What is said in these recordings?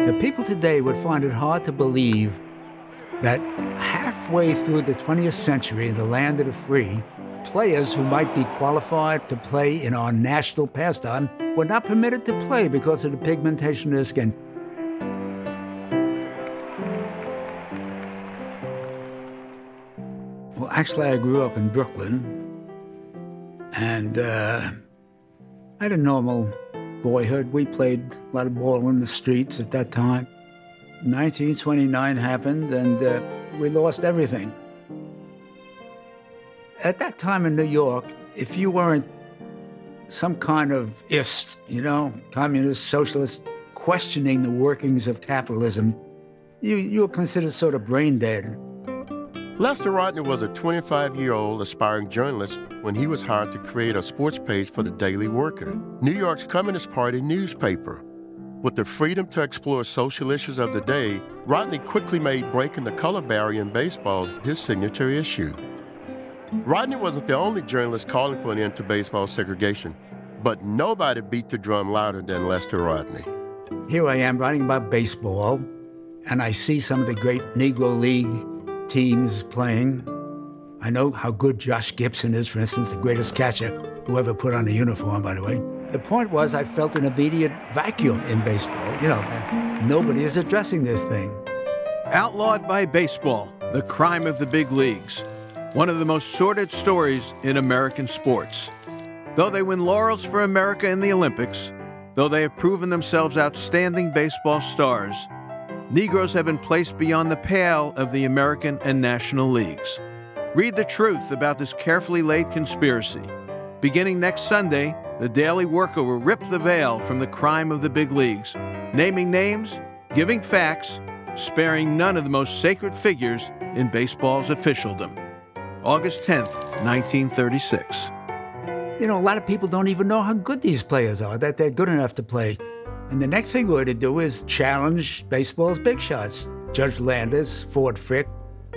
The people today would find it hard to believe that halfway through the 20th century, in the land of the free, players who might be qualified to play in our national pastime were not permitted to play because of the pigmentation of their skin. Well, actually, I grew up in Brooklyn, and I had a normal boyhood. We played a lot of ball in the streets at that time. 1929 happened, and we lost everything. At that time in New York, if you weren't some kind of ist, communist, socialist, questioning the workings of capitalism, you were considered sort of brain dead. Lester Rodney was a 25-year-old aspiring journalist when he was hired to create a sports page for the Daily Worker, New York's Communist Party newspaper. With the freedom to explore social issues of the day, Rodney quickly made breaking the color barrier in baseball his signature issue. Rodney wasn't the only journalist calling for an end to baseball segregation, but nobody beat the drum louder than Lester Rodney. Here I am writing about baseball, and I see some of the great Negro League teams playing. I know how good Josh Gibson is, for instance, the greatest catcher who ever put on a uniform, by the way. The point was I felt an immediate vacuum in baseball. That nobody is addressing this thing. Outlawed by baseball, the crime of the big leagues. One of the most sordid stories in American sports. Though they win laurels for America in the Olympics, though they have proven themselves outstanding baseball stars, Negroes have been placed beyond the pale of the American and national leagues. Read the truth about this carefully laid conspiracy. Beginning next Sunday, the Daily Worker will rip the veil from the crime of the big leagues, naming names, giving facts, sparing none of the most sacred figures in baseball's officialdom. August 10th, 1936. A lot of people don't even know how good these players are, that they're good enough to play. And the next thing we're to do is challenge baseball's big shots. Judge Landis, Ford Frick,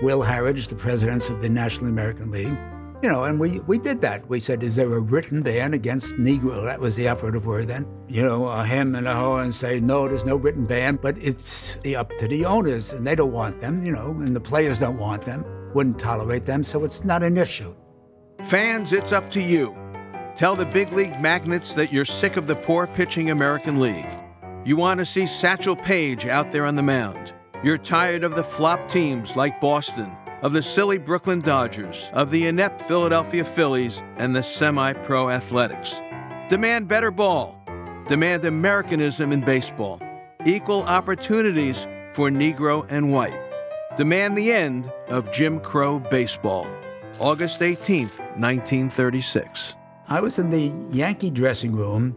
Will Harridge, the presidents of the National American League. And we did that. We said, is there a written ban against Negro? That was the operative word then. A hem and a haw and say, no, there's no written ban, but it's up to the owners, and they don't want them, and the players don't want them, wouldn't tolerate them, so it's not an issue. Fans, it's up to you. Tell the big league magnates that you're sick of the poor pitching American League. You want to see Satchel Paige out there on the mound. You're tired of the flop teams like Boston, of the silly Brooklyn Dodgers, of the inept Philadelphia Phillies, and the semi-pro Athletics. Demand better ball. Demand Americanism in baseball. Equal opportunities for Negro and white. Demand the end of Jim Crow baseball. August 18th, 1936. I was in the Yankee dressing room,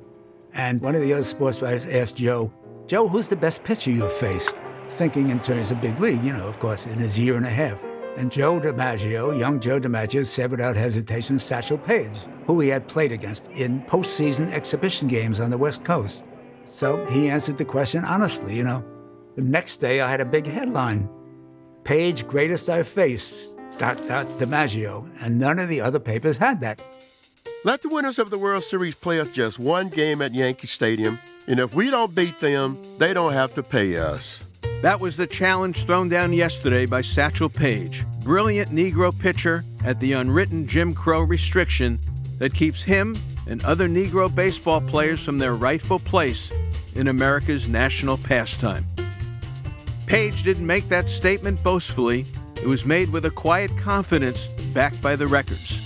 and one of the other sports writers asked Joe, who's the best pitcher you've faced? Thinking in terms of big league, of course, in his year and a half. And Joe DiMaggio, young Joe DiMaggio, said without hesitation Satchel Paige, who he had played against in postseason exhibition games on the West Coast. So he answered the question honestly, The next day I had a big headline, Paige, greatest I've faced, ... DiMaggio, and none of the other papers had that. Let the winners of the World Series play us just one game at Yankee Stadium, and if we don't beat them, they don't have to pay us. That was the challenge thrown down yesterday by Satchel Paige, brilliant Negro pitcher at the unwritten Jim Crow restriction that keeps him and other Negro baseball players from their rightful place in America's national pastime. Paige didn't make that statement boastfully. It was made with a quiet confidence backed by the records.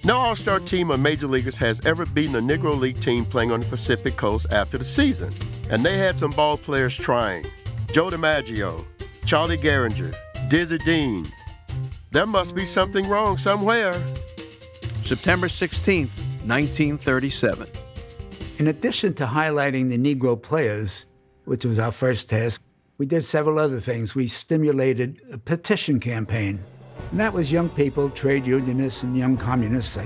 No all-star team of major leaguers has ever beaten a Negro League team playing on the Pacific Coast after the season. And they had some ball players trying. Joe DiMaggio, Charlie Gehringer, Dizzy Dean. There must be something wrong somewhere. September 16th, 1937. In addition to highlighting the Negro players, which was our first task, we did several other things. We stimulated a petition campaign. And that was young people, trade unionists and young communists,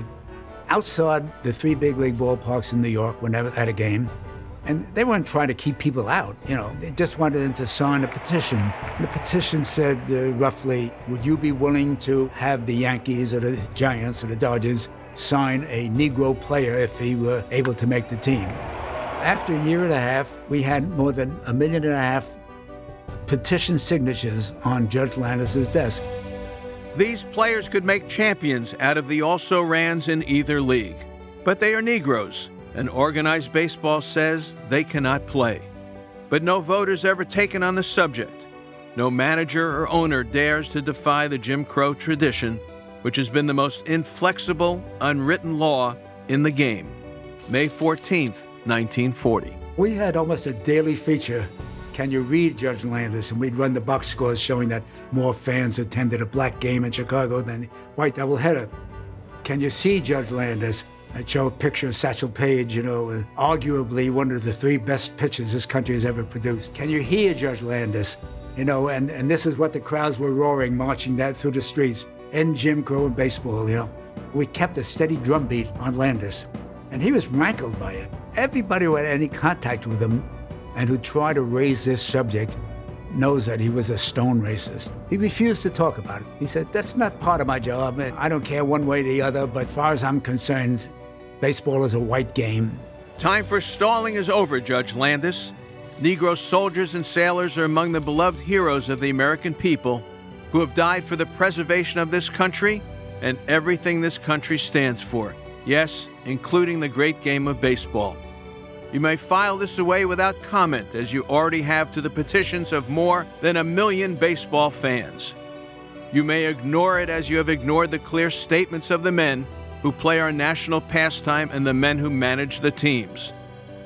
outside the 3 big league ballparks in New York whenever they had a game. And they weren't trying to keep people out, They just wanted them to sign a petition. And the petition said roughly, would you be willing to have the Yankees or the Giants or the Dodgers sign a Negro player if he were able to make the team? After a year and a half, we had more than 1.5 million petition signatures on Judge Landis's desk. These players could make champions out of the also-rans in either league. But they are Negroes, and organized baseball says they cannot play. But no voter's ever taken on the subject. No manager or owner dares to defy the Jim Crow tradition, which has been the most inflexible, unwritten law in the game. May 14th, 1940. We had almost a daily feature, Can You Read Judge Landis? And we'd run the box scores showing that more fans attended a black game in Chicago than the white doubleheader. Can you see Judge Landis? I'd show a picture of Satchel Paige, arguably one of the 3 best pitchers this country has ever produced. Can you hear Judge Landis? And this is what the crowds were roaring, marching that through the streets. End Jim Crow in baseball, We kept a steady drumbeat on Landis, and he was rankled by it. Everybody who had any contact with him and who tried to raise this subject knows that he was a stone racist. He refused to talk about it. He said, that's not part of my job. I don't care one way or the other, but as far as I'm concerned, baseball is a white game. Time for stalling is over, Judge Landis. Negro soldiers and sailors are among the beloved heroes of the American people who have died for the preservation of this country and everything this country stands for. Yes, including the great game of baseball. You may file this away without comment, as you already have to the petitions of more than 1 million baseball fans. You may ignore it as you have ignored the clear statements of the men who play our national pastime and the men who manage the teams.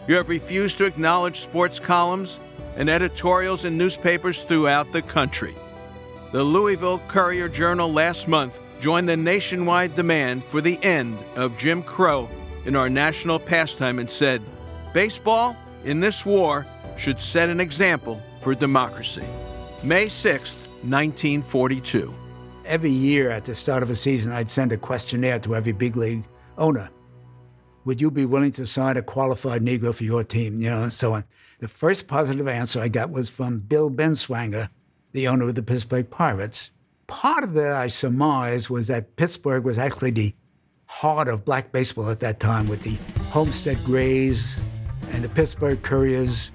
You have refused to acknowledge sports columns and editorials in newspapers throughout the country. The Louisville Courier-Journal last month joined the nationwide demand for the end of Jim Crow in our national pastime and said, baseball, in this war, should set an example for democracy. May 6th, 1942. Every year at the start of a season, I'd send a questionnaire to every big league owner. Would you be willing to sign a qualified Negro for your team, and so on. The first positive answer I got was from Bill Benswanger, the owner of the Pittsburgh Pirates. Part of it, I surmise, was that Pittsburgh was actually the heart of black baseball at that time with the Homestead Grays and the Pittsburgh Couriers.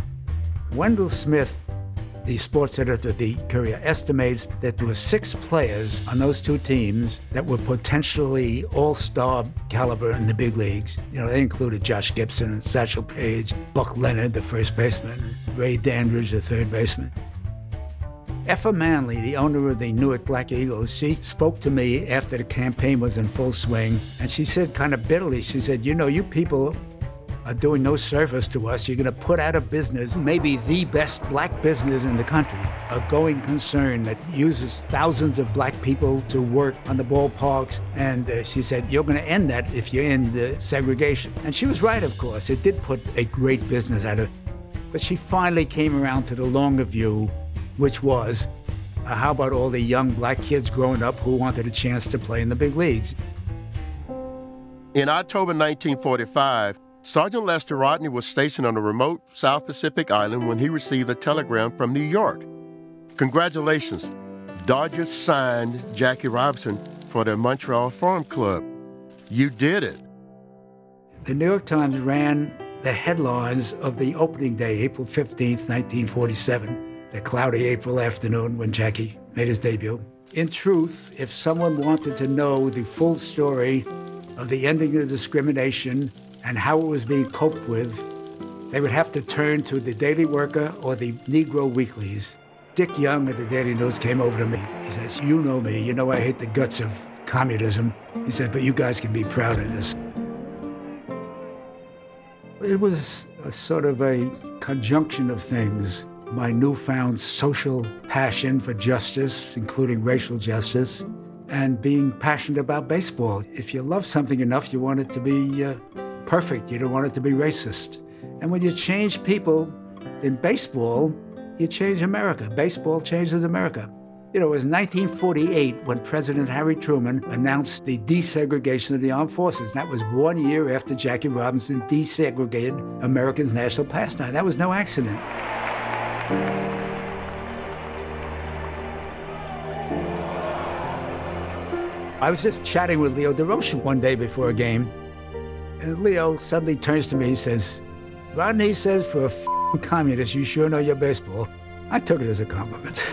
Wendell Smith, the sports editor of the Courier, estimates that there were 6 players on those 2 teams that were potentially all-star caliber in the big leagues. They included Josh Gibson and Satchel Paige, Buck Leonard, the first baseman, and Ray Dandridge, the third baseman. Effa Manley, the owner of the Newark Black Eagles, she spoke to me after the campaign was in full swing, and she said kind of bitterly, she said, you people are doing no service to us. You're going to put out of business maybe the best black business in the country, a going concern that uses thousands of black people to work on the ballparks. And she said, you're going to end that if you end the segregation. And she was right, of course. It did put a great business out of it. But she finally came around to the longer view, which was, how about all the young black kids growing up who wanted a chance to play in the big leagues? In October 1945, Sergeant Lester Rodney was stationed on a remote South Pacific island when he received a telegram from New York. Congratulations, Dodgers signed Jackie Robinson for their Montreal Farm Club. You did it. The New York Times ran the headlines of the opening day, April 15th, 1947. The cloudy April afternoon when Jackie made his debut. In truth, if someone wanted to know the full story of the ending of discrimination and how it was being coped with, they would have to turn to the Daily Worker or the Negro weeklies. Dick Young of the Daily News came over to me. He says, you know me, you know I hate the guts of communism. He said, but you guys can be proud of this. It was a sort of a conjunction of things. My newfound social passion for justice, including racial justice, and being passionate about baseball. If you love something enough, you want it to be perfect. You don't want it to be racist. And when you change people in baseball, you change America. Baseball changes America. It was 1948 when President Harry Truman announced the desegregation of the armed forces. That was 1 year after Jackie Robinson desegregated America's national pastime. That was no accident. I was just chatting with Leo DeRocha one day before a game, and Leo suddenly turns to me and says, Rodney says, for a communist, you sure know your baseball. I took it as a compliment.